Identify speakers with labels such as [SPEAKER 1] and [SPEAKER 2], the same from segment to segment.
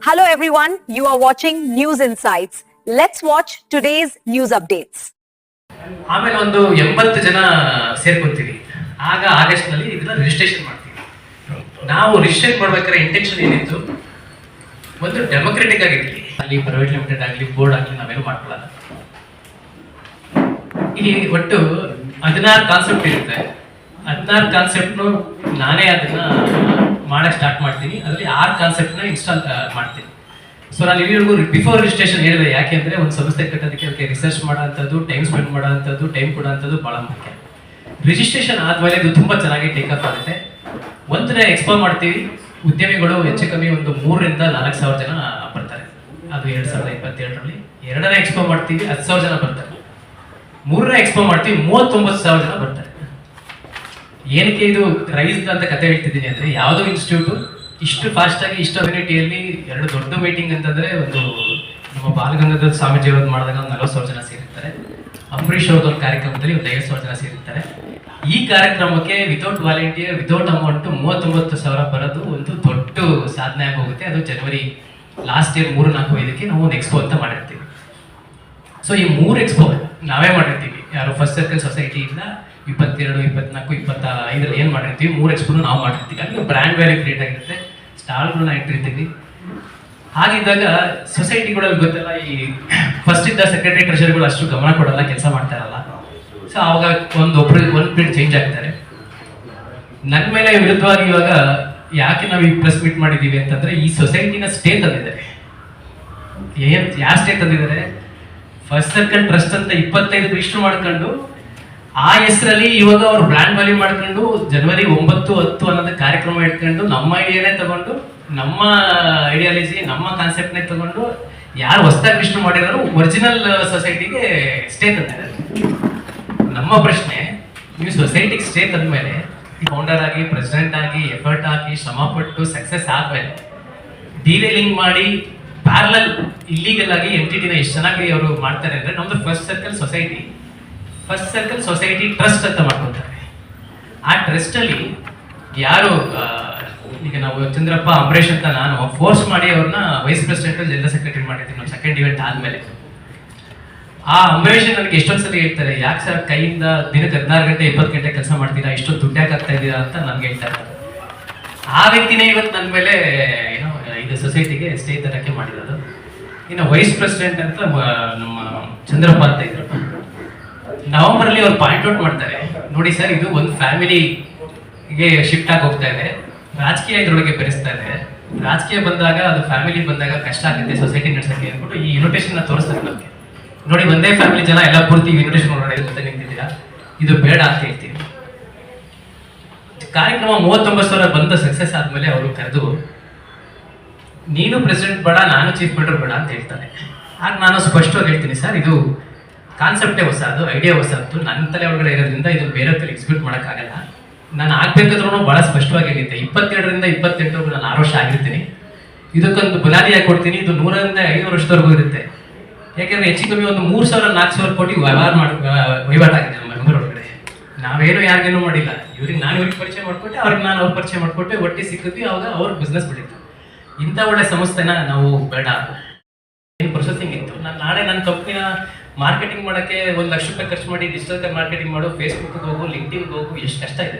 [SPEAKER 1] Hello everyone, you are watching News Insights. Let's watch today's news updates.
[SPEAKER 2] ಆಮೇಲೆ ಒಂದು 80 ಜನ ಸೇರ್ಕೊಂತೀವಿ. ಆಗ ಆಗಸ್ಟ್ ನಲ್ಲಿ ಇದನ್ನ ರಿಜಿಸ್ಟ್ರೇಷನ್ ಮಾಡ್ತೀವಿ. ನಾವು ರಿಜಿಸ್ಟ್ರೇಷನ್ ಮಾಡ್ಬೇಕಾದ್ರೆ ಇಂಟೆನ್ಷನ್ ಏನಿತ್ತು, ಒಂದು ಡೆಮೊಕ್ರೆಟಿಕ್ ಆಗಿರಲಿ, ಅಲ್ಲಿ ಪ್ರೈವೇಟ್ ಲಿಮಿಟೆಡ್ ಆಗಲಿ ಬೋರ್ಡ್ ಆಗಲಿ ನಾವೇನು ಮಾಡ್ಕೊಳ್ಳಲ್ಲ. ಇಲ್ಲಿ ಒಟ್ಟು 16 ಕಾನ್ಸೆಪ್ಟ್ ಇರುತ್ತೆ. 16 ಕಾನ್ಸೆಪ್ಟ್ನು ನಾನೇ ಅದನ್ನ ಮಾಡಕ್ಕೆ ಸ್ಟಾರ್ಟ್ ಮಾಡ್ತೀನಿ. ಅದರಲ್ಲಿ 6 ಕಾನ್ಸೆಪ್ಟ್ನ ಇನ್ಸ್ಟಾಲ್ ಮಾಡ್ತೀನಿ. ಸೊ ನಾನು ಇಲ್ಲಿವರೆಗೂ ಬಿಫೋರ್ ರಿಜಿಸ್ಟ್ರೇಷನ್ ಹೇಳಿದೆ. ಯಾಕೆಂದರೆ ಒಂದು ಸಂಸ್ಥೆ ಕಟ್ಟೋದಕ್ಕೆ ಅದಕ್ಕೆ ರಿಸರ್ಚ್ ಮಾಡೋಂಥದ್ದು, ಟೈಮ್ ಸ್ಪೆಂಡ್ ಮಾಡೋಂಥದ್ದು, ಟೈಮ್ ಕೊಡೋಂಥದ್ದು ಭಾಳ ಮುಖ್ಯ. ರಿಜಿಸ್ಟ್ರೇಷನ್ ಆದಮೇಲೆ ಇದು ತುಂಬ ಚೆನ್ನಾಗಿ ಟೇಕ್ ಆಫ್ ಆಗುತ್ತೆ. ಒಂದನೇ ಎಕ್ಸ್ಪೋ ಮಾಡ್ತೀವಿ. ಉದ್ಯಮಿಗಳು ಹೆಚ್ಚು ಕಮ್ಮಿ ಒಂದು 3,000 ರಿಂದ 4,000 ಜನ ಬರ್ತಾರೆ. ಅದು 2022ರಲ್ಲಿ. ಎರಡನೇ ಎಕ್ಸ್ಪೋ ಮಾಡ್ತೀವಿ, 10,000 ಜನ ಬರ್ತಾರೆ. ಮೂರನೇ ಎಕ್ಸ್ಪೋ ಮಾಡ್ತೀವಿ, 39,000 ಜನ ಬರ್ತಾರೆ. ಏನಕ್ಕೆ ಇದು ರೈಸ್ ಅಂತ ಕತೆ ಹೇಳ್ತಿದ್ದೀನಿ ಅಂದರೆ, ಯಾವುದೋ ಇನ್ಸ್ಟಿಟ್ಯೂಟು ಇಷ್ಟು ಫಾಸ್ಟಾಗಿ ಇಷ್ಟು ಅಮ್ಯುನಿಟಿಯಲ್ಲಿ 2 ದೊಡ್ಡ ಮೀಟಿಂಗ್ ಅಂತಂದರೆ, ಒಂದು ನಮ್ಮ ಬಾಲಗಂಗಾಧರ ಸ್ವಾಮೀಜಿ ಅವ್ರದ್ದು ಮಾಡಿದಾಗ ಒಂದು 40,000 ಜನ ಸೇರಿರ್ತಾರೆ. ಅಂಬರೀಷ್ ಅವ್ರದ್ದು ಒಂದು ಕಾರ್ಯಕ್ರಮದಲ್ಲಿ ಒಂದು 5,000 ಜನ ಸೇರಿರ್ತಾರೆ. ಈ ಕಾರ್ಯಕ್ರಮಕ್ಕೆ ವಿತೌಟ್ ವಾಲಂಟಿಯರ್, ವಿತೌಟ್ ಅಮೌಂಟು 39,000 ಬರೋದು ಒಂದು ದೊಡ್ಡ ಸಾಧನೆ ಆಗಿ ಹೋಗುತ್ತೆ. ಅದು ಜನವರಿ ಲಾಸ್ಟ್ ಇಯರ್ 3-4-5ಕ್ಕೆ ನಾವು ಒಂದು ಎಕ್ಸ್ಪೋ ಅಂತ ಮಾಡಿರ್ತೀವಿ. ಸೊ ಈ 3 ಎಕ್ಸ್ಪೋ ನಾವೇ ಮಾಡಿರ್ತೀವಿ. ಯಾರು ಫಸ್ಟ್ ಸರ್ಕಲ್ ಸೊಸೈಟಿಯಿಂದ 22, 24, 25 ಏನು ಮಾಡಿರ್ತೀವಿ, 3 ಎಕ್ಸ್ಪೋನು ನಾವು ಮಾಡಿರ್ತೀವಿ. ಅಲ್ಲಿ ಬ್ರ್ಯಾಂಡ್ ವ್ಯಾಲ್ಯೂ ಕ್ರಿಯೇಟ್ ಆಗಿರುತ್ತೆ. ಸ್ಟಾಲ್ಗಳನ್ನ ಇಟ್ಟಿರ್ತೀವಿ. ಹಾಗಿದ್ದಾಗ ಸೊಸೈಟಿಗಳಲ್ಲಿ ಗೊತ್ತಲ್ಲ, ಈ ಫಸ್ಟ್ ಇದ್ದ ಸೆಕ್ರೆಟರಿ ಟ್ರೆಷರಿಗಳು ಅಷ್ಟು ಗಮನ ಕೊಡಲ್ಲ, ಕೆಲಸ ಮಾಡ್ತಾ ಇರಲ್ಲ. ಸೊ ಅವಾಗ ಒಂದು ಪೀರಿಯಡ್ ಚೇಂಜ್ ಆಗ್ತಾರೆ. ನನ್ನ ಮೇಲೆ ವಿರುದ್ಧವಾಗಿ ಇವಾಗ ಯಾಕೆ ನಾವು ಈ ಪ್ರೆಸ್ ಮೀಟ್ ಮಾಡಿದ್ದೀವಿ ಅಂತಂದರೆ, ಈ ಸೊಸೈಟಿನ ಸ್ಟೇ ತಂದಿದ್ದಾರೆ. ಯಾವ ಸ್ಟೇ ತಂದಿದ್ದಾರೆ? ಫಸ್ಟ್ ಸರ್ಕಲ್ ಟ್ರಸ್ಟ್ ಅಂತ 25 ರಿಜಿಸ್ಟರ್ ಮಾಡ್ಕೊಂಡು, ಆ ಹೆಸರಲ್ಲಿ ಇವಾಗ ಅವ್ರು ಬ್ರ್ಯಾಂಡ್ ವ್ಯಾಲ್ಯೂ ಮಾಡ್ಕೊಂಡು ಜನವರಿ 9, 10 ಅನ್ನೋದು ಕಾರ್ಯಕ್ರಮ ಇಟ್ಕೊಂಡು ನಮ್ಮ ಐಡಿಯಾನೇ ತಗೊಂಡು, ನಮ್ಮ ಐಡಿಯಾಲಜಿ, ನಮ್ಮ ಕಾನ್ಸೆಪ್ಟ್ನೇ ತಗೊಂಡು ಯಾರು ಹೊಸದಾಗಿ ರಿಜಿಸ್ಟರ್ ಮಾಡಿರೋರು ಒರಿಜಿನಲ್ ಸೊಸೈಟಿಗೆ ಸ್ಟೇ ತಂದಿದ್ದಾರೆ. ನಮ್ಮ ಪ್ರಶ್ನೆ, ನೀವು ಸೊಸೈಟಿಗೆ ಸ್ಟೇ ತಂದಮೇಲೆ ಫೌಂಡರ್ ಆಗಿ, ಪ್ರೆಸಿಡೆಂಟ್ ಆಗಿ, ಎಫರ್ಟ್ ಹಾಕಿ, ಶ್ರಮಪಟ್ಟು ಸಕ್ಸಸ್ ಆದಮೇಲೆ ಡೀಲೇಲಿಂಗ್ ಮಾಡಿ ಪ್ಯಾರಲಲ್ ಇಲ್ಲಿಗಲ್ ಆಗಿ ಎಂಟಿಟಿನ ಎಷ್ಟು ಚೆನ್ನಾಗಿ ಅವರು ಮಾಡ್ತಾರೆ ಅಂದರೆ, ನಮ್ಮದು ಫಸ್ಟ್ ಸರ್ಕಲ್ ಸೊಸೈಟಿ ಟ್ರಸ್ಟ್ ಅಂತ ಮಾಡ್ಕೊತಾರೆ. ಆ ಟ್ರಸ್ಟಲ್ಲಿ ಯಾರು, ಈಗ ನಾವು ಚಂದ್ರಪ್ಪ, ಅಂಬರೀಷ್ ಅಂತ ನಾನು ಫೋರ್ಸ್ ಮಾಡಿ ಅವ್ರನ್ನ ವೈಸ್ ಪ್ರೆಸಿಡೆಂಟ್, ಜನರಲ್ ಸೆಕ್ರೆಟರಿ ಮಾಡಿರ್ತೀನಿ ನಮ್ಮ ಸೆಕೆಂಡ್ ಇವೆಂಟ್ ಆದಮೇಲೆ. ಆ ಅಂಬರೀಷ್ ನನಗೆ ಎಷ್ಟೊಂದು ಸಲ ಹೇಳ್ತಾರೆ, ಯಾಕೆ ಸರ್ ಕೈಯಿಂದ ದಿನಕ್ಕೆ 16 ಗಂಟೆ 20 ಗಂಟೆ ಕೆಲಸ ಮಾಡ್ತೀರಾ, ಇಷ್ಟೊಂದು ದುಡ್ಡು ಯಾಕೆ ಆಗ್ತಾ ಇದ್ದೀರಾ ಅಂತ ನನಗೆ ಹೇಳ್ತಾ ಇರ್ತಾರೆ. ಆ ವ್ಯಕ್ತಿನೇ ಇವತ್ತು ನನ್ನ ಮೇಲೆ ಏನೋ ಇದು ಸೊಸೈಟಿಗೆ ಸ್ಟೇ ತರಕ್ಕೆ ಮಾಡಿರೋದು. ಇನ್ನು ವೈಸ್ ಪ್ರೆಸಿಡೆಂಟ್ ಅಂತ ನಮ್ಮ ಚಂದ್ರಪ್ಪ ಅಂತ ಇದ್ರು. ನವೆಂಬರಲ್ಲಿ ಅವ್ರು ಪಾಯಿಂಟ್ ಔಟ್ ಮಾಡ್ತಾರೆ, ನೋಡಿ ಸರ್, ಇದು ಒಂದು ಫ್ಯಾಮಿಲಿಗೆ ಶಿಫ್ಟ್ ಆಗಿ ಹೋಗ್ತಾ ಇದೆ, ರಾಜಕೀಯ ಇದ್ರೊಳಗೆ ಬೆರೆಸ್ತಾ ಇದೆ. ರಾಜಕೀಯ ಬಂದಾಗ, ಅದು ಫ್ಯಾಮಿಲಿ ಬಂದಾಗ ಕಷ್ಟ ಆಗುತ್ತೆ ಸೊಸೈಟಿ ನಡೆಸೋಕ್ಕೆ ಅಂದ್ಬಿಟ್ಟು ಈ ಇನ್ವಿಟೇಷನ್ ತೋರಿಸ್ತಾರೆ ನಮಗೆ. ನೋಡಿ, ಒಂದೇ ಫ್ಯಾಮಿಲಿ ಜನ ಎಲ್ಲ ಪೂರ್ತಿ ಇನ್ವಿಟೇಷನ್ ನೋಡೋಣ ಜೊತೆ ನಿಂತಿದ್ದೀರಾ, ಇದು ಬೇಡ ಅಂತ ಹೇಳ್ತೀವಿ. ಕಾರ್ಯಕ್ರಮ 39,000 ಬಂದ ಸಕ್ಸಸ್ ಆದಮೇಲೆ ಅವರು ಕರೆದು, ನೀನು ಪ್ರೆಸಿಡೆಂಟ್ ಬೇಡ, ನಾನು ಚೀಫ್ ಮಿನಿಸ್ಟರ್ ಬೇಡ ಅಂತ ಹೇಳ್ತಾರೆ. ಆಗ ನಾನು ಸ್ಪಷ್ಟವಾಗಿ ಹೇಳ್ತೀನಿ, ಸರ್, ಇದು ಕಾನ್ಸೆಪ್ಟೇ ಹೊಸದು, ಐಡಿಯಾ ಹೊಸದು, ನನ್ನ ತಲೆ ಒಳಗಡೆ ಇರೋದ್ರಿಂದ ಇದು ಬೇರೆ ತಲೆ ಎಕ್ಸಿಕ್ಯೂಟ್ ಮಾಡೋಕ್ಕಾಗಲ್ಲ. ನಾನು ಆಗ್ಬೇಕಾದ್ರೂ ಭಾಳ ಸ್ಪಷ್ಟವಾಗಿ ಹೇಳಿದ್ದೆ, 22 ರಿಂದ 28 ನಾನು 6 ವರ್ಷ ಆಗಿರ್ತೀನಿ. ಇದಕ್ಕೊಂದು ಬುನಾದಿಯಾಗಿ ಕೊಡ್ತೀನಿ. ಇದು 100 ರಿಂದ 500 ವರ್ಷದವರೆಗೂ ಇರುತ್ತೆ. ಯಾಕೆಂದರೆ ಹೆಚ್ಚು ಕಮ್ಮಿ ಒಂದು 3,000-4,000 ಕೋಟಿ ವಹಿವಾಟಾಗಿದೆ ನಮ್ಮ ಮೆಂಬರ್ ಒಳಗಡೆ. ನಾವೇನು ಯಾರಿಗೇನು ಮಾಡಿಲ್ಲ. ಇವ್ರಿಗೆ ಪರಿಚಯ ಮಾಡಿಕೊಟ್ಟೆ, ಅವ್ರಿಗೆ ನಾನು ಅವ್ರ ಪರಿಚಯ ಮಾಡಿಕೊಟ್ಟೆ, ಒಟ್ಟಿಗೆ ಸಿಕ್ಕಿದ್ವಿ. ಅವಾಗ ಅವ್ರ ಬಿಸ್ನೆಸ್ ಬೆಳೀತು. ಇಂಥ ಒಳ್ಳೆ ಸಂಸ್ಥೆನ ನಾವು ಬೇಡ. ಏನು ಪ್ರೊಸೆಸಿಂಗ್ ಇತ್ತು, ನಾನು ನಾಳೆ ನನ್ನ ಕಂಪ್ನಿನ ಮಾರ್ಕೆಟಿಂಗ್ ಮಾಡೋಕ್ಕೆ 1 ಲಕ್ಷ ರೂಪಾಯಿ ಖರ್ಚು ಮಾಡಿ ಡಿಜಿಟಲ್ ಮಾರ್ಕೆಟಿಂಗ್ ಮಾಡು, ಫೇಸ್ಬುಕ್ಗೆ ಹೋಗು, ಲಿಂಕ್ಡ್ಇನ್ಗೆ ಹೋಗು, ಎಷ್ಟು ಕಷ್ಟ ಇದೆ.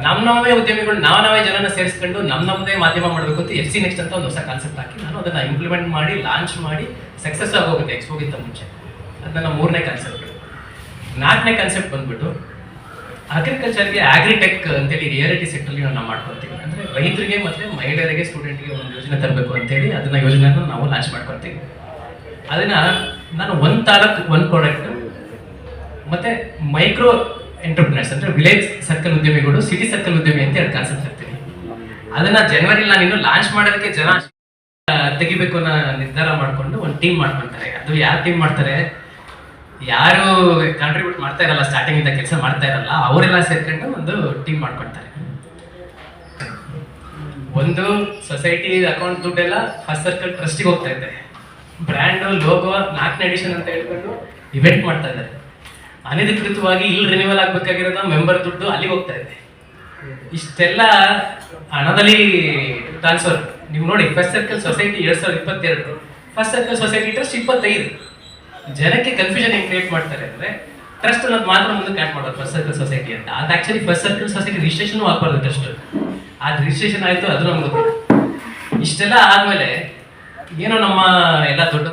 [SPEAKER 2] ನಮ್ಮವೇ ಉದ್ಯಮಿಗಳು, ನಾವೇ ಜನನ ಸೇರಿಸ್ಕೊಂಡು ನಮ್ಮದೇ ಮಾಧ್ಯಮ ಮಾಡಬೇಕು ಅಂತ FC ನೆಕ್ಸ್ಟ್ ಅಂತ ಒಂದು ಹೊಸ ಕಾನ್ಸೆಪ್ಟ್ ಹಾಕಿ ನಾನು ಅದನ್ನು ಇಂಪ್ಲಿಮೆಂಟ್ ಮಾಡಿ ಲಾಂಚ್ ಮಾಡಿ ಸಕ್ಸಸ್ ಆಗೋಗುತ್ತೆ ಎಕ್ಸ್ಪೋಗಿಂತ ಮುಂಚೆ. ಅದು ನನ್ನ 3ನೇ ಕಾನ್ಸೆಪ್ಟ್. 4ನೇ ಕಾನ್ಸೆಪ್ಟ್ ಬಂದ್ಬಿಟ್ಟು ಅಗ್ರಿಕಲ್ಚರ್ಗೆ ಆಗ್ರಿಟೆಕ್ ಅಂತೇಳಿ ರಿಯಾಲಿಟಿ ಸೆಕ್ಟರ್ಲಿ ನಾವು ಮಾಡ್ಕೊಳ್ತೀವಿ. ಅಂದರೆ ರೈತರಿಗೆ ಮತ್ತು ಮಹಿಳೆಯರಿಗೆ, ಸ್ಟೂಡೆಂಟ್ಗೆ ಒಂದು ಯೋಜನೆ ತರಬೇಕು ಅಂತೇಳಿ ಅದನ್ನ ಯೋಜನೆಯನ್ನು ನಾವು ಲಾಂಚ್ ಮಾಡ್ಕೊಳ್ತೀವಿ. ಅದನ್ನು ನಾನು 1 ತಾಲೂಕು 1 ಪ್ರಾಡಕ್ಟ್ ಮತ್ತು ಮೈಕ್ರೋ ಎಂಟರ್ಪ್ರಿನರ್ಸ್ ಅಂದರೆ ವಿಲೇಜ್ ಸರ್ಕಲ್ ಉದ್ಯಮಿಗಳು, ಸಿಟಿ ಸರ್ಕಲ್ ಉದ್ಯಮಿ ಅಂತ 2 ಕಾನ್ಸೆಪ್ಟ್ ಹಾಕ್ತೀನಿ. ಅದನ್ನು ಜನವರಿಲಿ ನಾನು ಇನ್ನೂ ಲಾಂಚ್ ಮಾಡೋದಕ್ಕೆ ಜನ ತೆಗಿಬೇಕು ಅನ್ನೋ ನಿರ್ಧಾರ ಮಾಡಿಕೊಂಡು ಒಂದು ಟೀಮ್ ಮಾಡ್ಕೊಳ್ತಾರೆ. ಅದು ಯಾರು ಟೀಮ್ ಮಾಡ್ತಾರೆ, ಯಾರು ಕಾಂಟ್ರಿಬ್ಯೂಟ್ ಮಾಡ್ತಾ ಇರಲ್ಲ, ಸ್ಟಾರ್ಟಿಂಗಿಂದ ಕೆಲಸ ಮಾಡ್ತಾ ಇರಲ್ಲ, ಅವರೆಲ್ಲ ಸೇರ್ಕೊಂಡು ಒಂದು ಟೀಮ್ ಮಾಡ್ಕೊಳ್ತಾರೆ. ಒಂದು ಸೊಸೈಟಿ ಅಕೌಂಟ್ ದುಡ್ಡೆಲ್ಲ ಫಸ್ಟ್ ಸರ್ಕಲ್ ಟ್ರಸ್ಟಿಗೆ ಹೋಗ್ತಾ ಇದೆ. ಬ್ರ್ಯಾಂಡು, ಲೋಗೋ, 4ನೇ ಎಡಿಷನ್ ಅಂತ ಹೇಳ್ಕೊಂಡು ಇವೆಂಟ್ ಮಾಡ್ತಾ ಇದ್ದಾರೆ. ಅನಧಿಕೃತವಾಗಿ ಇಲ್ಲಿ ರಿನ್ಯೂವಲ್ ಆಗಬೇಕಾಗಿರೋದು ಮೆಂಬರ್ ದುಡ್ಡು ಅಲ್ಲಿಗೆ ಹೋಗ್ತಾ ಇದೆ. ಇಷ್ಟೆಲ್ಲ ಹಣದಲ್ಲಿ ಟ್ರಾನ್ಸ್ಫರ್ ನೀವು ನೋಡಿ first circle society 2022, first circle society trust 25. ಜನಕ್ಕೆ ಕನ್ಫ್ಯೂಷನ್ ಹೆಂಗ್ ಕ್ರಿಯೇಟ್ ಮಾಡ್ತಾರೆ ಅಂದ್ರೆ ಟ್ರಸ್ಟ್ ಅನ್ನೋದು ಮಾತ್ರ ಮುಂದಕ್ಕೆ ಆಡ್ ಮಾಡೋದು ಫಸ್ಟ್ ಸರ್ಕಲ್ ಸೊಸೈಟಿ ಅಂತ. ಅದು actually first circle society registration ಆಗ್ಬಾರ್ದು ಟ್ರಸ್ಟ್. ಅದು ರಿಜಿಸ್ಟ್ರೇಷನ್ ಆಯ್ತು, ಅದು ನಮ್ಗೆ ಗೊತ್ತಿಲ್ಲ. ಇಷ್ಟೆಲ್ಲ ಆದ್ಮೇಲೆ ಏನೋ ನಮ್ಮ ಎಲ್ಲ ದೊಡ್ಡ